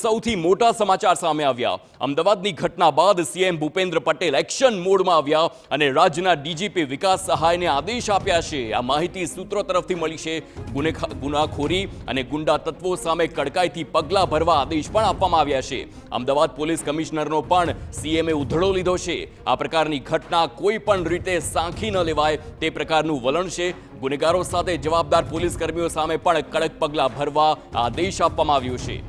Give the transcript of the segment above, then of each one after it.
સૌથી મોટા સમાચાર સામે આવ્યા। અમદાવાદની ઘટના બાદ સીએમ ભૂપેન્દ્ર પટેલ એક્શન મોડમાં આવ્યા અને રાજ્યના ડીજીપી વિકાસ સહાયને આદેશ આપ્યા છે। આ માહિતી સૂત્રો તરફથી મળી છે। ગુનાખોરી અને ગુંડા તત્વો સામે કડકાઈથી પગલાં ભરવા આદેશ પણ આપવામાં આવ્યા છે। અમદાવાદ પોલીસ કમિશનરનો પણ સીએમએ ઉધડો લીધો છે। આ પ્રકારની ઘટના કોઈ પણ રીતે સાંખી ન લેવાય તે પ્રકારનું વલણ છે। ગુનેગારો સાથે જવાબદાર પોલીસ કર્મીઓ સામે પણ કડક પગલાં ભરવા આદેશ આપવામાં આવ્યો છે।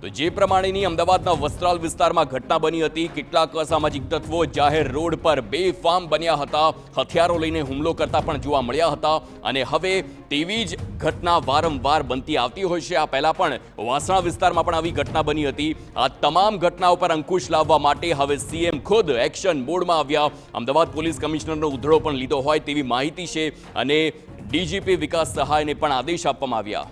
તો જે પ્રમાણેની અમદાવાદના વસ્ત્રાલ વિસ્તારમાં ઘટના બની હતી, કેટલાક અસામાજિક તત્વો જાહેર રોડ પર બેફામ બન્યા હતા, હથિયારો લઈને હુમલો કરતા પણ જોવા મળ્યા હતા અને હવે તેવી જ ઘટના વારંવાર બનતી આવતી હોય છે। આ પહેલા પણ વાસણા વિસ્તારમાં પણ આવી ઘટના બની હતી। આ તમામ ઘટનાઓ પર અંકુશ લાવવા માટે હવે સીએમ ખુદ એક્શન મોડમાં આવ્યા। અમદાવાદ પોલીસ કમિશનરનો ઉધડો પણ લીધો હોય તેવી માહિતી છે અને ડીજીપી વિકાસ સહાયને પણ આદેશ આપવામાં આવ્યા।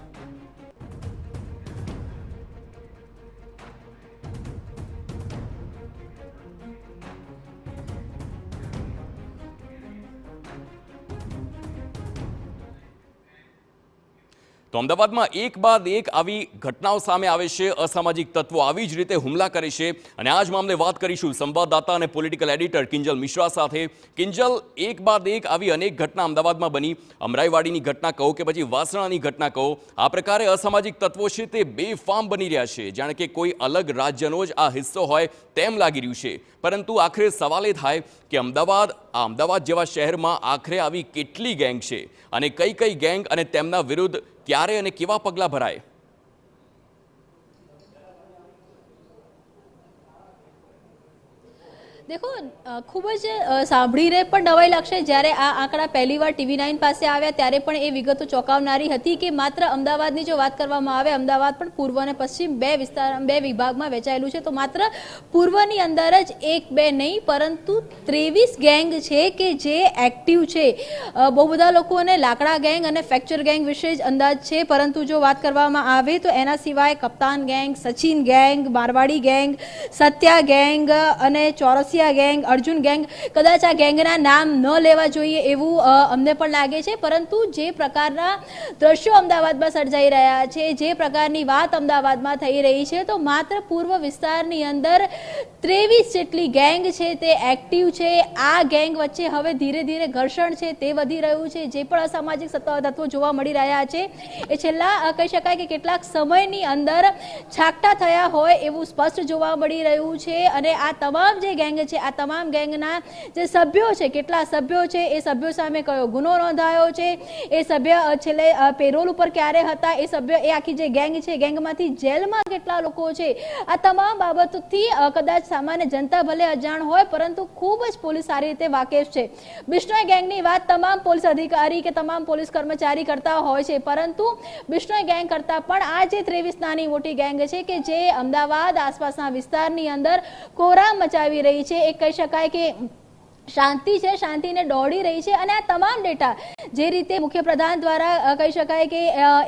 તો અમદાવાદમાં એક બાદ એક આવી ઘટનાઓ સામે આવે છે। અસામાજિક તત્વો આવી જ રીતે હુમલા કરે છે અને આ જ મામલે વાત કરીશું સંવાદદાતા અને પોલિટિકલ એડિટર કિંજલ મિશ્રા સાથે। કિંજલ, એક બાદ એક આવી અનેક ઘટના અમદાવાદમાં બની, અમરાઈવાડીની ઘટના કહો કે પછી વાસણાની ઘટના કહો, આ પ્રકારે અસામાજિક તત્વો છે તે બેફામ બની રહ્યા છે, જાણે કે કોઈ અલગ રાજ્યનો જ આ હિસ્સો હોય તેમ લાગી રહ્યું છે। પરંતુ આખરે સવાલ એ થાય કે અમદાવાદ જેવા શહેરમાં આખરે આવી કેટલી ગેંગ છે અને કઈ કઈ ગેંગ અને તેમના વિરુદ્ધ ક્યારે અને કેવા પગલાં ભરાય? देखो खूब ज सांभळीने पण नवाई लागशे ज्यारे आ आंकड़ा पहलीवार TV9 पासे आव्या त्यारे पण ए विगतो चौंकावनारी हती के मात्र अमदावादनी जो वात करवामां आवे अमदावाद पण पूर्व अने पश्चिम बे विभागमां वहेंचायेलुं छे। तो मात्र पूर्वनी अंदर ज एक बे नहीं परंतु 23 गैंग छे के जे एक्टिव छे। बहु बधा लोकोने लाकड़ा गैंग अने फ्रेक्चर गैंग विशे ज अंदाज छे, परंतु जो वात करवामां आवे तो एना सिवाय कप्तान gang, Sachin gang, Marwari gang, Satya gang अने चौरसिया गैंग, अर्जुन गैंग, कदाच आ गैंगना नाम न लेवा जोईए एवुं अमने पण लागे छे। परंतु जे प्रकारना दृश्यो अमदावादमां सर्जाई रह्या छे, जे प्रकारनी वात अमदावादमां थई रही छे, तो मात्र पूर्व विस्तारनी अंदर 23 जेटली गैंग छे ते एक्टिव छे। आ गैंग वच्चे हवे धीरे धीरे घर्षण छे ते वधी रह्युं छे। जे पण असामाजिक तत्वो जोवा मळी रह्या छे ए छेल्ला कही शकाय के કેટલાક समयनी अंदर छाकटा थया होय एवुं स्पष्ट जोवा मळी रह्युं छे। अने आ तमाम जे गैंग छे आ तमाम गैंगना जे सभ्यो छे, કેટલા सभ्यो छे ए सभ्यो सामे कयो गुनो नोंधायो छे, ए सभ्य छेल्ले पेरोल उपर क्यारे हता, ए सभ्य ए आखी जे गैंग छे गैंगमांथी जेलमां કેટલા લોકો છે, આ તમામ બાબતોથી કદાચ સામાન્ય જનતા ભલે અજાણ હોય પરંતુ ખૂબ જ પોલીસ સારી રીતે વાકેફ છે। બિશ્નોઈ ગેંગની વાત તમામ પોલીસ અધિકારી કે તમામ પોલીસ કર્મચારી કરતા હોય છે, પરંતુ બિશ્નોઈ ગેંગ કરતા પણ આ જે 23 નાની મોટી ગેંગ છે કે જે અમદાવાદ આસપાસના વિસ્તારની અંદર કોરામ મચાવી રહી છે। एक कही शकाय के शांति है, शांति ने दौड़ी रही है। आ तमाम डेटा जे रीते मुख्य प्रधान द्वारा कही शकाय के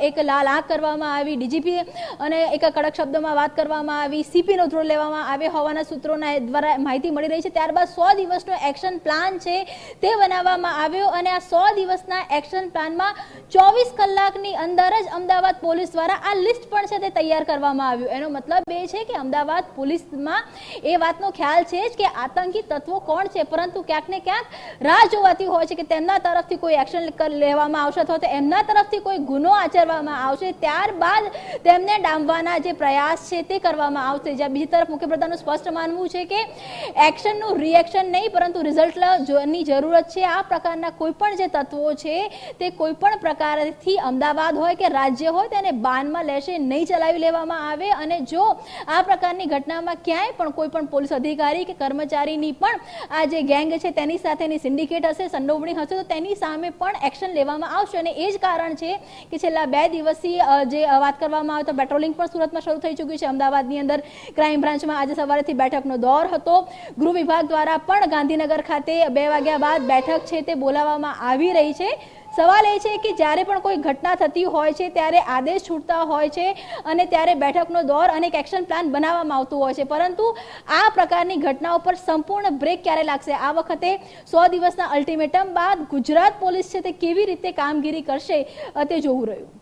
एक लाल आंख करवामां आवी, डीजीपी अने एक कड़क शब्द में बात करवामां आवी, सीपी नो उधड़ो लेवामां आव्यो होवाना सूत्रोना द्वारा माहिती मळी रही है। त्यारबाद 100 दिवसनो एक्शन प्लान छे ते बनाववामां आव्यो अने आ 100 दिवसना एक्शन प्लान में 24 कलाकनी अंदर ज अमदावाद पोलीस द्वारा आ लिस्ट पण छे ते तैयार करवामां आव्युं। एनो मतलब ए छे के अमदावाद पोलीसमां ए वातनो ख्याल छे ज के आतंकी तत्वो कोण छे, परंतु क्यांक ने क्यांक राह जोवाती होय छे के तेमना तरफथी कोई एक्शन लेवामां आवशे अथवा तो एमना तरफथी कोई गुनो आचरवामां आवशे, त्यारबाद तेमने डामवाना जे प्रयास छे ते करवामां आवशे। ज्यां बीजी तरफ मुख्यप्रधाननुं स्पष्ट मानवुं छे के एक्शननुं रिएक्शन नहीं परंतु रिजल्टनी जरूरत छे। आ प्रकारना कोईपण जे तत्वो छे ते कोईपण प्रकारथी अमदावाद होय के राज्य होय तेने बाનમાં लेशे नहीं चलावी लेवामां आवे અને જો આ પ્રકારની ઘટનામાં ક્યાંય પણ કોઈપણ પોલીસ અધિકારી કે કર્મચારીની પણ આ જે ગેંગ છે તેની સાથેની સિન્ડિકેટ હશે, સંડોવણી હશે તો તેની સામે પણ એક્શન લેવામાં આવશે। અને એ જ કારણ છે કે છેલ્લા 2 દિવસથી જે વાત કરવામાં આવે તો પેટ્રોલિંગ પણ સુરતમાં શરૂ થઈ ચૂક્યું છે। અમદાવાદની અંદર ક્રાઇમ બ્રાન્ચમાં આજે સવારેથી બેઠકનો દોર હતો। ગૃહ વિભાગ દ્વારા પણ ગાંધીનગર ખાતે 2 વાગ્યા બાદ બેઠક છે તે બોલાવવામાં આવી રહી છે। સવાલ એ છે કે જ્યારે પણ કોઈ ઘટના થતી હોય છે ત્યારે આદેશ છૂટતા હોય છે અને ત્યારે બેઠકનો દોર અને એક એક્શન પ્લાન બનાવવામાં આવતું હોય છે, પરંતુ આ પ્રકારની ઘટનાઓ પર સંપૂર્ણ બ્રેક ક્યારે લાગશે? આ વખતે 100 દિવસના અલ્ટિમેટમ બાદ ગુજરાત પોલીસ છે તે કેવી રીતે કામગીરી કરશે તે જોવું રહ્યું.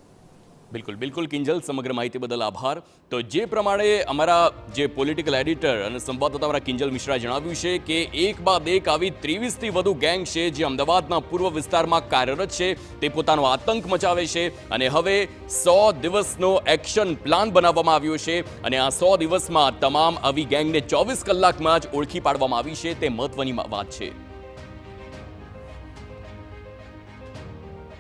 બિલકુલ કિંજલ, સમગ્ર માહિતી બદલ આભાર. તો જે પ્રમાણે અમારા જે પોલિટિકલ એડિટર અને સંવાદદાતા અમારા કિંજલ મિશ્રાએ જણાવ્યું છે કે એક બાદ એક આવી 23થી વધુ ગેંગ છે જે અમદાવાદના પૂર્વ વિસ્તારમાં કાર્યરત છે, તે પોતાનો આતંક મચાવે છે અને હવે 100 દિવસનો એક્શન પ્લાન બનાવવામાં આવ્યો છે અને આ 100 દિવસમાં તમામ આવી ગેંગને 24 કલાકમાં જ ઓળખી પાડવામાં આવી છે, તે મહત્વની વાત છે.